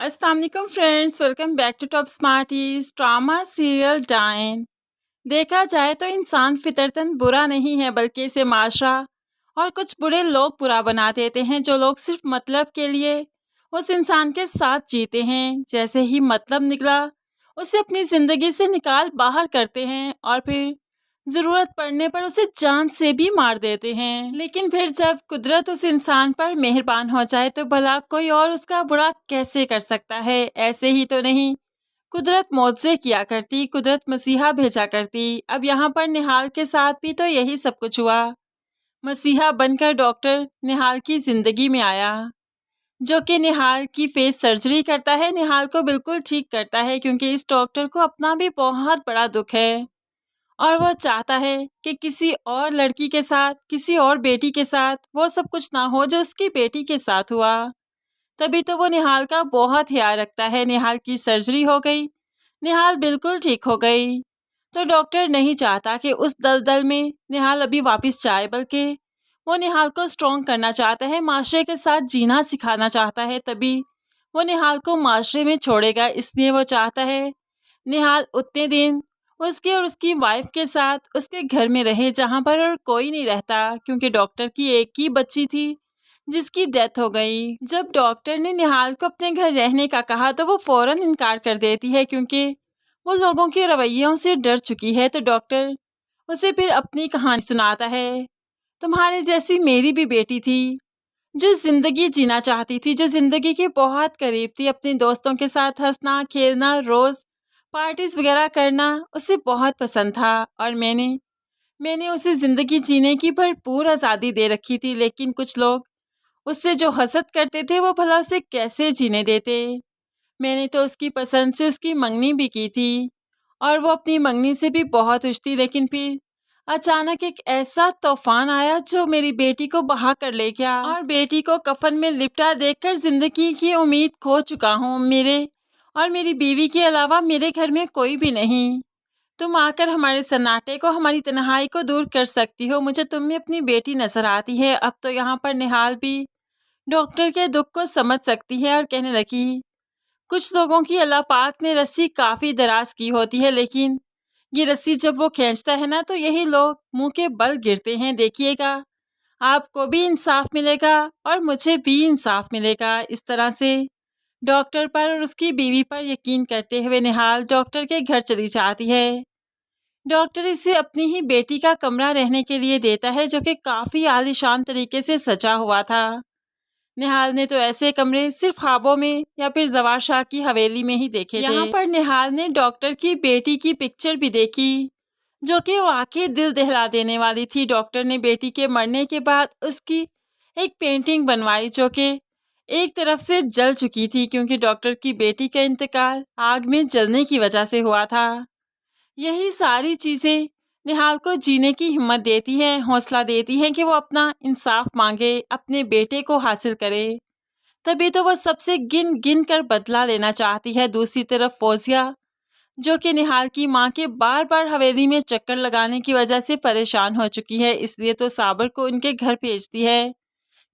अस्सलाम वालेकुम friends, welcome back to top smarties drama serial डाइन। देखा जाए तो इंसान फितरतन बुरा नहीं है, बल्कि इसे माशरा और कुछ बुरे लोग बुरा बना देते हैं, जो लोग सिर्फ मतलब के लिए उस इंसान के साथ जीते हैं। जैसे ही मतलब निकला, उसे अपनी ज़िंदगी से निकाल बाहर करते हैं और फिर ज़रूरत पड़ने पर उसे जान से भी मार देते हैं। लेकिन फिर जब कुदरत उस इंसान पर मेहरबान हो जाए तो भला कोई और उसका बुरा कैसे कर सकता है। ऐसे ही तो नहीं, कुदरत मौज़े किया करती, कुदरत मसीहा भेजा करती। अब यहाँ पर निहाल के साथ भी तो यही सब कुछ हुआ। मसीहा बनकर डॉक्टर निहाल की ज़िंदगी में आया, जो कि निहाल की फेस सर्जरी करता है, निहाल को बिल्कुल ठीक करता है, क्योंकि इस डॉक्टर को अपना भी बहुत बड़ा दुख है और वो चाहता है कि किसी और लड़की के साथ, किसी और बेटी के साथ वो सब कुछ ना हो जो उसकी बेटी के साथ हुआ। तभी तो वो निहाल का बहुत ख्याल रखता है। निहाल की सर्जरी हो गई, निहाल बिल्कुल ठीक हो गई। तो डॉक्टर नहीं चाहता कि उस दलदल में निहाल अभी वापस जाए, बल्कि वो निहाल को स्ट्रॉन्ग करना चाहता है, माशरे के साथ जीना सिखाना चाहता है। तभी वो निहाल को माशरे में छोड़ेगा, इसलिए वो चाहता है निहाल उतने दिन उसके और उसकी वाइफ के साथ उसके घर में रहे जहाँ पर और कोई नहीं रहता, क्योंकि डॉक्टर की एक ही बच्ची थी जिसकी डेथ हो गई। जब डॉक्टर ने निहाल को अपने घर रहने का कहा तो वो फौरन इनकार कर देती है, क्योंकि वो लोगों के रवैयों से डर चुकी है। तो डॉक्टर उसे फिर अपनी कहानी सुनाता है। तुम्हारे जैसी मेरी भी बेटी थी, जो ज़िंदगी जीना चाहती थी, जो ज़िंदगी के बहुत करीब थी। अपने दोस्तों के साथ हंसना खेलना, रोज़ पार्टीज़ वगैरह करना उसे बहुत पसंद था, और मैंने उसे ज़िंदगी जीने की भरपूर आज़ादी दे रखी थी। लेकिन कुछ लोग उससे जो हसद करते थे, वो भला उसे कैसे जीने देते। मैंने तो उसकी पसंद से उसकी मंगनी भी की थी, और वो अपनी मंगनी से भी बहुत खुश थी। लेकिन फिर अचानक एक ऐसा तूफान आया जो मेरी बेटी को बहा कर ले गया, और बेटी को कफन में लिपटा देखकर जिंदगी की उम्मीद खो चुका हूँ। मेरे और मेरी बीवी के अलावा मेरे घर में कोई भी नहीं। तुम आकर हमारे सन्नाटे को, हमारी तन्हाई को दूर कर सकती हो। मुझे तुम में अपनी बेटी नजर आती है। अब तो यहाँ पर निहाल भी डॉक्टर के दुख को समझ सकती है और कहने लगी, कुछ लोगों की अल्लाह पाक ने रस्सी काफ़ी दराज की होती है, लेकिन ये रस्सी जब वो खींचता है ना, तो यही लोग मुंह के बल गिरते हैं। देखिएगा, आपको भी इंसाफ मिलेगा और मुझे भी इंसाफ मिलेगा। इस तरह से डॉक्टर पर और उसकी बीवी पर यकीन करते हुए निहाल डॉक्टर के घर चली जाती है। डॉक्टर इसे अपनी ही बेटी का कमरा रहने के लिए देता है, जो कि काफ़ी आलीशान तरीके से सजा हुआ था। निहाल ने तो ऐसे कमरे सिर्फ ख्वाबों में या फिर जवार शाह की हवेली में ही देखे थे। यहाँ पर निहाल ने डॉक्टर की बेटी की पिक्चर भी देखी, जो कि वाकई दिल दहला देने वाली थी। डॉक्टर ने बेटी के मरने के बाद उसकी एक पेंटिंग बनवाई, जो कि एक तरफ से जल चुकी थी, क्योंकि डॉक्टर की बेटी का इंतकाल आग में जलने की वजह से हुआ था। यही सारी चीज़ें निहाल को जीने की हिम्मत देती हैं, हौसला देती हैं कि वो अपना इंसाफ मांगे, अपने बेटे को हासिल करे। तभी तो वो सबसे गिन गिन कर बदला लेना चाहती है। दूसरी तरफ फौजिया, जो कि निहाल की मां के बार बार हवेली में चक्कर लगाने की वजह से परेशान हो चुकी है, इसलिए तो साबर को उनके घर भेजती है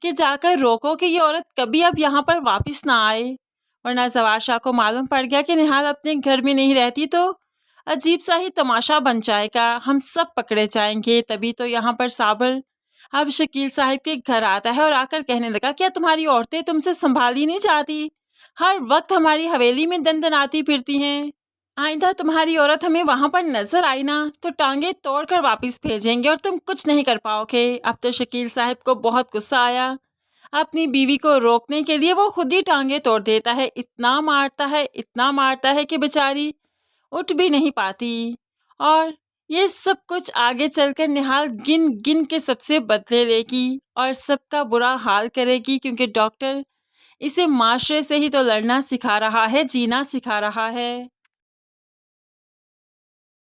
कि जाकर रोको कि ये औरत कभी अब यहाँ पर वापस ना आए, वरना जवार शाह को मालूम पड़ गया कि निहाल अपने घर में नहीं रहती तो अजीब सा ही तमाशा बन जाएगा, हम सब पकड़े जाएंगे। तभी तो यहाँ पर साबर अब शकील साहब के घर आता है और आकर कहने लगा, क्या तुम्हारी औरतें तुमसे संभाली नहीं जाती? हर वक्त हमारी हवेली में दनदनाती फिरती हैं। आइंदा तुम्हारी औरत हमें वहां पर नजर आई ना, तो टांगे तोड़कर वापस भेजेंगे और तुम कुछ नहीं कर पाओगे। अब तो शकील साहब को बहुत गुस्सा आया। अपनी बीवी को रोकने के लिए वो खुद ही टांगे तोड़ देता है। इतना मारता है कि बेचारी उठ भी नहीं पाती। और ये सब कुछ आगे चलकर निहाल गिन गिन के सबसे बदले लेगी और सबका बुरा हाल करेगी, क्योंकि डॉक्टर इसे माशरे से ही तो लड़ना सिखा रहा है, जीना सिखा रहा है।